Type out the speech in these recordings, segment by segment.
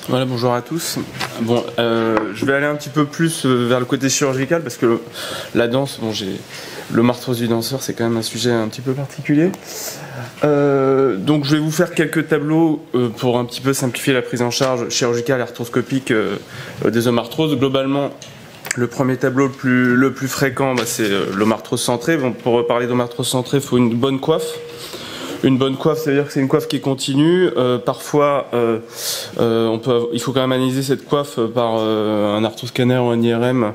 Voilà, bonjour à tous. Bon, je vais aller un petit peu plus vers le côté chirurgical parce que la danse, bon, le marthrose du danseur, c'est quand même un sujet un petit peu particulier. Donc, je vais vous faire quelques tableaux pour un petit peu simplifier la prise en charge chirurgicale et arthroscopique des omarthroses. Globalement, le premier tableau le plus fréquent, c'est l'omarthrose centrée. Bon, pour parler d'omarthrose centrée, il faut une bonne coiffe. Une bonne coiffe, ça veut dire que c'est une coiffe qui est continue. Parfois, il faut quand même analyser cette coiffe par un arthroscanner ou un IRM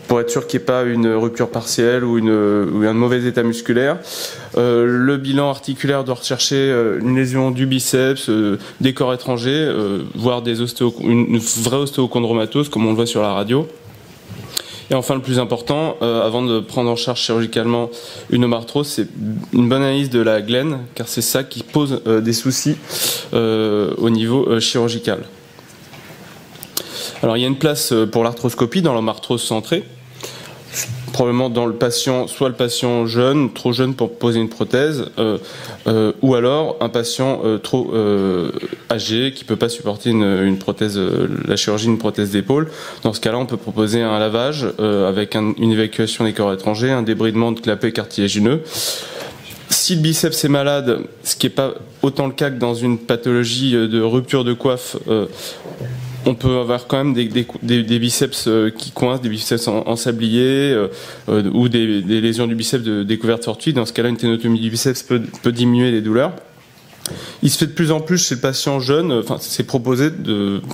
pour être sûr qu'il n'y ait pas une rupture partielle ou un mauvais état musculaire. Le bilan articulaire doit rechercher une lésion du biceps, des corps étrangers, voire une vraie ostéochondromatose, comme on le voit sur la radio. Et enfin, le plus important, avant de prendre en charge chirurgicalement une omarthrose, c'est une bonne analyse de la glène, car c'est ça qui pose des soucis au niveau chirurgical. Alors, il y a une place pour l'arthroscopie dans l'omarthrose centrée, probablement dans le patient, soit le patient jeune, trop jeune pour poser une prothèse, ou alors un patient trop âgé qui peut pas supporter une prothèse, la chirurgie d'une prothèse d'épaule. Dans ce cas-là, on peut proposer un lavage avec une évacuation des corps étrangers, un débridement de clapet cartilagineux. Si le biceps est malade, ce qui n'est pas autant le cas que dans une pathologie de rupture de coiffe, on peut avoir quand même des biceps qui coincent, des biceps en sablier ou des lésions du biceps de découverte fortuite. Dans ce cas-là, une ténotomie du biceps peut diminuer les douleurs. Il se fait de plus en plus chez le patient jeune, enfin c'est proposé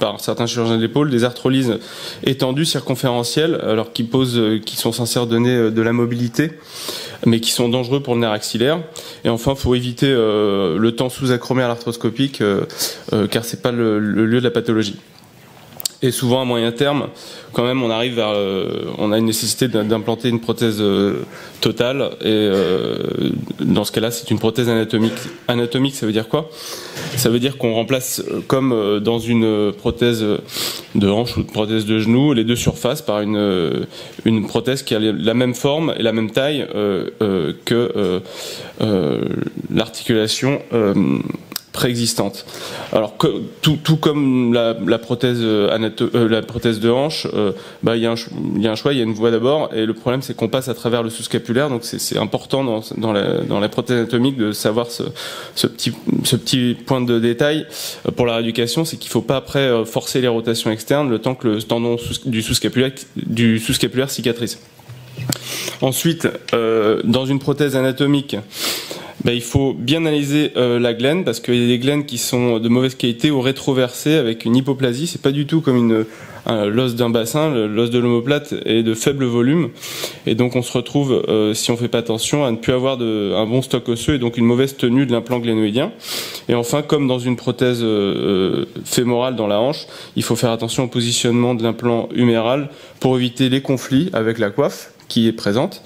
par certains chirurgiens de l'épaule, des arthrolyses étendues circonférentielles, alors qui sont censés donner de la mobilité, mais qui sont dangereux pour le nerf axillaire. Et enfin, il faut éviter le temps sous-acromial arthroscopique, car c'est pas le lieu de la pathologie. Et souvent, à moyen terme, quand même, on a une nécessité d'implanter une prothèse totale. Et dans ce cas-là, c'est une prothèse anatomique. Anatomique, ça veut dire quoi? Ça veut dire qu'on remplace, comme dans une prothèse de hanche ou une prothèse de genou, les deux surfaces par une prothèse qui a la même forme et la même taille que l'articulation préexistante. Alors tout comme la prothèse de hanche, il y a un choix, il y a une voie d'abord, et le problème c'est qu'on passe à travers le sous-scapulaire, donc c'est important dans la prothèse anatomique de savoir ce petit point de détail pour la rééducation, c'est qu'il ne faut pas après forcer les rotations externes le temps que le tendon du sous-scapulaire cicatrise. Ensuite, dans une prothèse anatomique, il faut bien analyser la glène, parce qu'il y a des glènes qui sont de mauvaise qualité ou rétroversées avec une hypoplasie. C'est pas du tout comme l'os d'un bassin. L'os de l'omoplate est de faible volume, et donc on se retrouve, si on fait pas attention, à ne plus avoir un bon stock osseux et donc une mauvaise tenue de l'implant glénoïdien. Et enfin, comme dans une prothèse fémorale dans la hanche, il faut faire attention au positionnement de l'implant huméral pour éviter les conflits avec la coiffe qui est présente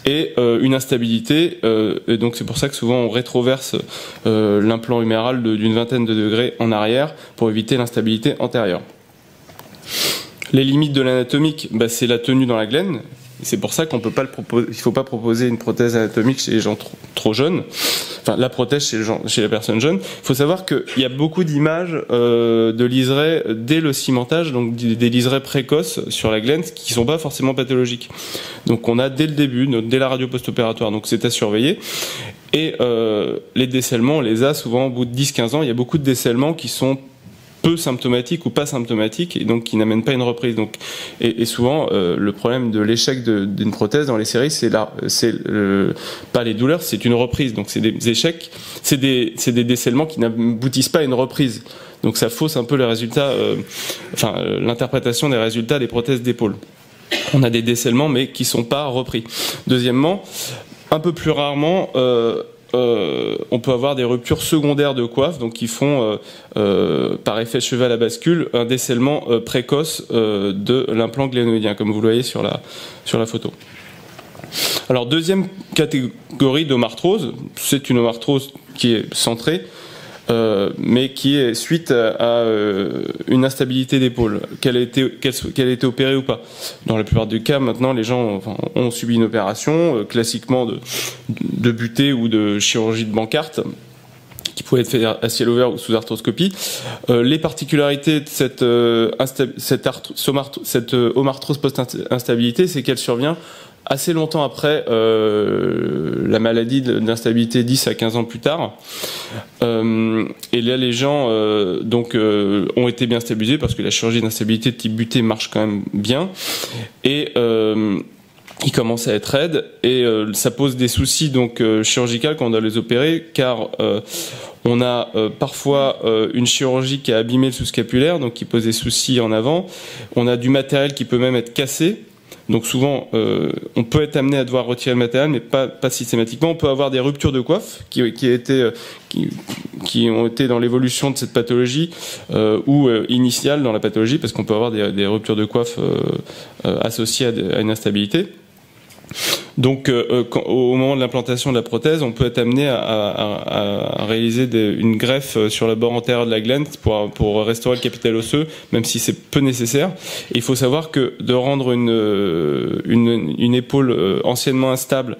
et une instabilité, et donc c'est pour ça que souvent on rétroverse l'implant huméral d'une vingtaine de degrés en arrière pour éviter l'instabilité antérieure. Les limites de l'anatomique, c'est la tenue dans la glène. C'est pour ça qu'on peut pas il faut pas proposer une prothèse anatomique chez les gens trop jeunes. Enfin, la prothèse chez les personnes jeunes. Il faut savoir qu'il y a beaucoup d'images de liserés dès le cimentage, donc des liserés précoces sur la glène qui sont pas forcément pathologiques. Donc on a dès le début, dès la radio post-opératoire, donc c'est à surveiller. Et les décellements, on les a souvent au bout de 10-15 ans. Il y a beaucoup de décellements qui sont peu symptomatiques ou pas symptomatiques, et donc qui n'amènent pas une reprise. Donc, et souvent, le problème de l'échec d'une prothèse dans les séries, c'est pas les douleurs, c'est une reprise. Donc c'est des échecs, c'est des décellements qui n'aboutissent pas à une reprise. Donc ça fausse un peu les résultats, l'interprétation des résultats des prothèses d'épaule. On a des décellements, mais qui sont pas repris. Deuxièmement, un peu plus rarement, on peut avoir des ruptures secondaires de coiffe, donc qui font par effet cheval à bascule un décèlement précoce de l'implant glénoïdien, comme vous le voyez sur la photo. Alors deuxième catégorie d'omarthrose, c'est une omarthrose qui est centrée, mais qui est suite à une instabilité d'épaule, qu'elle ait été opérée ou pas. Dans la plupart des cas, maintenant, les gens ont subi une opération, classiquement de butée ou de chirurgie de Bancart, qui pouvait être fait à ciel ouvert ou sous arthroscopie. Les particularités de cette homarthrose post-instabilité, c'est qu'elle survient assez longtemps après la maladie d'instabilité 10 à 15 ans plus tard. Et là, les gens ont été bien stabilisés parce que la chirurgie d'instabilité de type butée marche quand même bien. Et ils commencent à être raides et ça pose des soucis donc chirurgicaux quand on doit les opérer, car on a parfois une chirurgie qui a abîmé le sous-scapulaire, donc qui pose des soucis en avant. On a du matériel qui peut même être cassé. Donc souvent, on peut être amené à devoir retirer le matériel, mais pas systématiquement. On peut avoir des ruptures de coiffe qui ont été dans l'évolution de cette pathologie ou initiale dans la pathologie, parce qu'on peut avoir des ruptures de coiffe associées à une instabilité. Donc, au moment de l'implantation de la prothèse, on peut être amené à réaliser une greffe sur le bord antérieur de la glène pour restaurer le capital osseux, même si c'est peu nécessaire. Et il faut savoir que de rendre une épaule anciennement instable,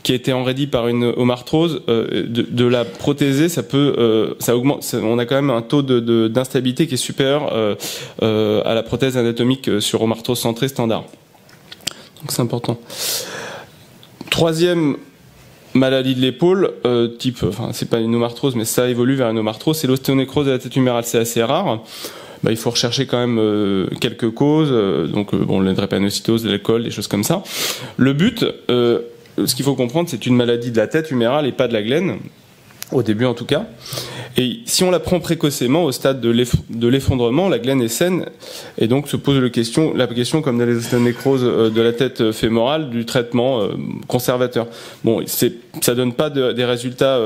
qui a été enraidie par une homarthrose, de la prothéser, ça augmente. On a quand même un taux d'instabilité qui est supérieur à la prothèse anatomique sur homarthrose centrée standard. Donc c'est important. Troisième maladie de l'épaule, c'est pas une homarthrose, mais ça évolue vers une homarthrose, c'est l'ostéonécrose de la tête humérale. C'est assez rare. Il faut rechercher quand même quelques causes, la drépanocytose, l'alcool, des choses comme ça. Le but, ce qu'il faut comprendre, c'est une maladie de la tête humérale et pas de la glène, au début en tout cas. Et si on la prend précocement, au stade de l'effondrement, la glène est saine, et donc se pose la question, comme dans les ostéonécroses de la tête fémorale, du traitement conservateur. Bon, ça donne pas des résultats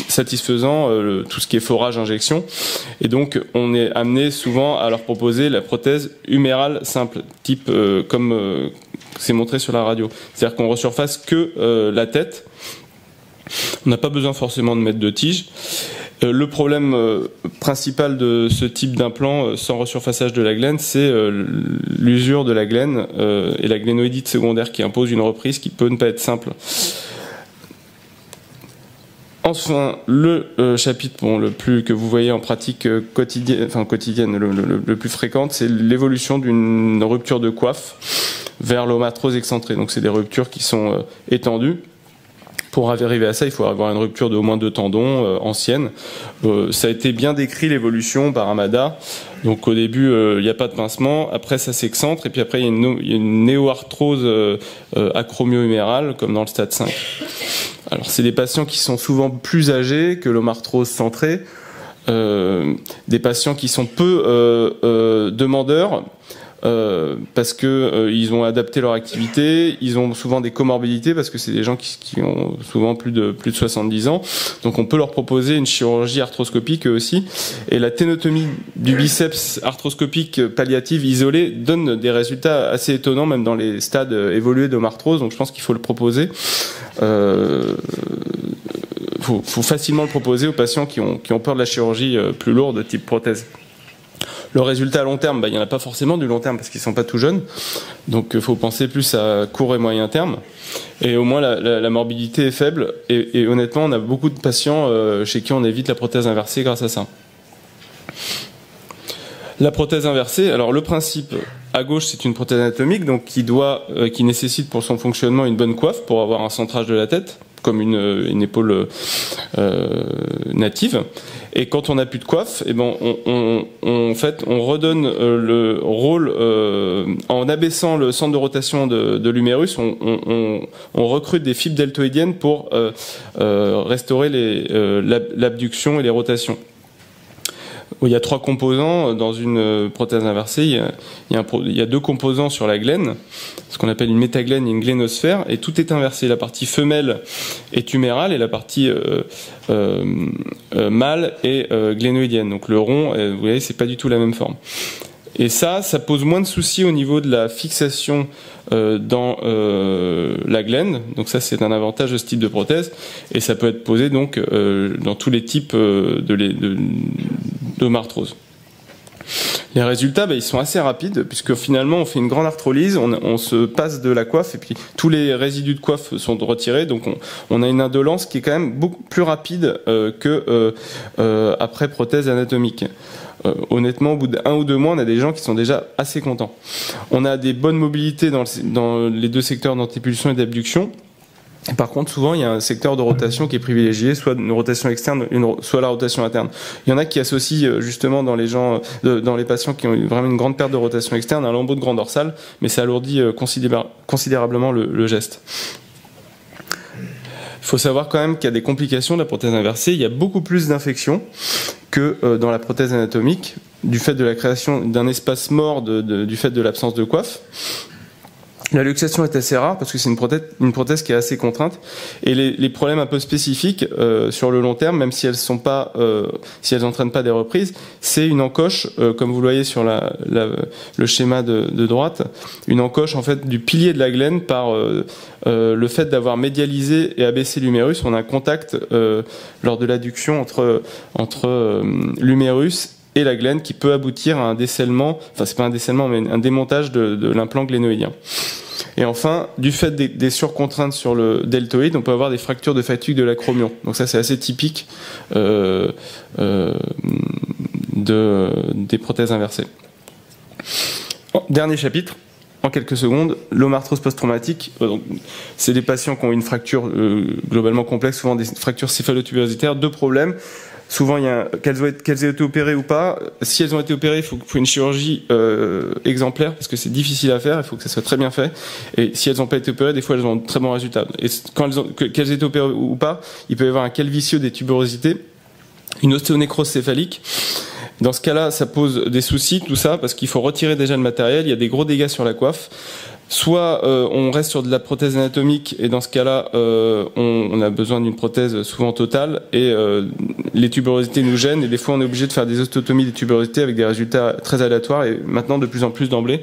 satisfaisants, tout ce qui est forage, injection, et donc on est amené souvent à leur proposer la prothèse humérale simple, type comme c'est montré sur la radio. C'est-à-dire qu'on resurface que la tête. On n'a pas besoin forcément de mettre de tige. Le problème principal de ce type d'implant sans resurfaçage de la glène, c'est l'usure de la glène et la glénoïdite secondaire qui impose une reprise qui peut ne pas être simple. Enfin, le chapitre que vous voyez en pratique quotidienne, le plus fréquente, c'est l'évolution d'une rupture de coiffe vers l'homarthrose excentrée. Donc c'est des ruptures qui sont étendues. Pour arriver à ça, il faut avoir une rupture de au moins 2 tendons ancienne. Ça a été bien décrit, l'évolution par Hamada. Donc au début, il n'y a pas de pincement. Après, ça s'excentre. Et puis après, il y a une néoarthrose acromio-humérale, comme dans le stade 5. Alors, c'est des patients qui sont souvent plus âgés que l'homarthrose centrée. Des patients qui sont peu demandeurs. Parce que ils ont adapté leur activité, ils ont souvent des comorbidités parce que c'est des gens qui ont souvent plus de 70 ans. Donc on peut leur proposer une chirurgie arthroscopique aussi. Et la ténotomie du biceps arthroscopique palliative isolée donne des résultats assez étonnants, même dans les stades évolués d'homarthrose. Donc je pense qu'il faut le proposer. Faut facilement le proposer aux patients qui ont peur de la chirurgie plus lourde, type prothèse. Le résultat à long terme, il n'y en a pas forcément du long terme parce qu'ils ne sont pas tout jeunes. Donc il faut penser plus à court et moyen terme. Et au moins la morbidité est faible. Et honnêtement, on a beaucoup de patients chez qui on évite la prothèse inversée grâce à ça. La prothèse inversée, alors le principe, à gauche c'est une prothèse anatomique donc qui nécessite pour son fonctionnement une bonne coiffe pour avoir un centrage de la tête, comme une épaule native. Et quand on n'a plus de coiffe, on redonne le rôle en abaissant le centre de rotation de l'humérus. On recrute des fibres deltoïdiennes pour restaurer l'abduction et les rotations. Il y a 3 composants dans une prothèse inversée. Il y a 2 composants sur la glène, ce qu'on appelle une métaglène et une glénosphère, et tout est inversé. La partie femelle est humérale et la partie mâle est glénoïdienne. Donc le rond, vous voyez, c'est pas du tout la même forme. Et ça pose moins de soucis au niveau de la fixation dans la glène. Donc ça, c'est un avantage de ce type de prothèse. Et ça peut être posé donc dans tous les types d'homarthrose. Les résultats, ils sont assez rapides, puisque finalement on fait une grande arthrolyse, on se passe de la coiffe, et puis tous les résidus de coiffe sont retirés, donc on a une indolence qui est quand même beaucoup plus rapide que après prothèse anatomique. Honnêtement, au bout d'1 ou 2 mois, on a des gens qui sont déjà assez contents. On a des bonnes mobilités dans les deux secteurs d'antépulsion et d'abduction. Par contre, souvent, il y a un secteur de rotation qui est privilégié, soit une rotation externe, soit la rotation interne. Il y en a qui associent justement dans les gens, dans les patients qui ont vraiment une grande perte de rotation externe, un lambeau de grand dorsal, mais ça alourdit considérablement le geste. Il faut savoir quand même qu'il y a des complications de la prothèse inversée. Il y a beaucoup plus d'infections que dans la prothèse anatomique, du fait de la création d'un espace mort du fait de l'absence de coiffe. La luxation est assez rare parce que c'est une prothèse qui est assez contrainte, et les problèmes un peu spécifiques sur le long terme, même si elles sont pas, si elles n'entraînent pas des reprises, c'est une encoche, comme vous le voyez sur le schéma de droite, une encoche en fait du pilier de la glène par le fait d'avoir médialisé et abaissé l'humérus. On a un contact lors de l'adduction entre l'humérus et la glène qui peut aboutir à un décèlement, enfin c'est pas un décèlement mais un démontage de l'implant glénoïdien. Et enfin, du fait des surcontraintes sur le deltoïde, on peut avoir des fractures de fatigue de l'acromion. Donc ça c'est assez typique des prothèses inversées. Dernier chapitre, en quelques secondes, l'homarthrose post-traumatique. C'est des patients qui ont une fracture globalement complexe, souvent des fractures céphalotubérositaires. 2 problèmes. Souvent, il y a qu'elles aient été opérées ou pas. Si elles ont été opérées, il faut une chirurgie exemplaire parce que c'est difficile à faire. Il faut que ça soit très bien fait. Et si elles n'ont pas été opérées, des fois, elles ont de très bons résultats. Et qu'elles aient été opérées ou pas, il peut y avoir un calvitieux des tuberosités, une ostéonécrose céphalique. Dans ce cas-là, ça pose des soucis, tout ça, parce qu'il faut retirer déjà le matériel. Il y a des gros dégâts sur la coiffe. Soit on reste sur de la prothèse anatomique et dans ce cas-là on a besoin d'une prothèse souvent totale et les tuberosités nous gênent et des fois on est obligé de faire des ostéotomies des tuberosités avec des résultats très aléatoires et maintenant de plus en plus d'emblée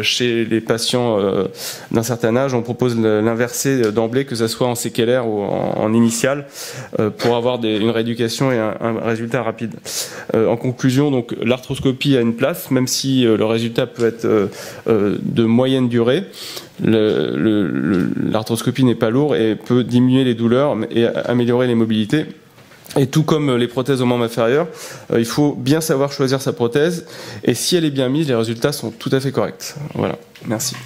chez les patients d'un certain âge on propose l'inversé d'emblée que ça soit en séquelaire ou en initial pour avoir une rééducation et un résultat rapide. En conclusion, donc l'arthroscopie a une place même si le résultat peut être de moyenne durée. L'arthroscopie n'est pas lourde et peut diminuer les douleurs et améliorer les mobilités. Et tout comme les prothèses aux membres inférieurs, il faut bien savoir choisir sa prothèse et si elle est bien mise, les résultats sont tout à fait corrects. Voilà, merci.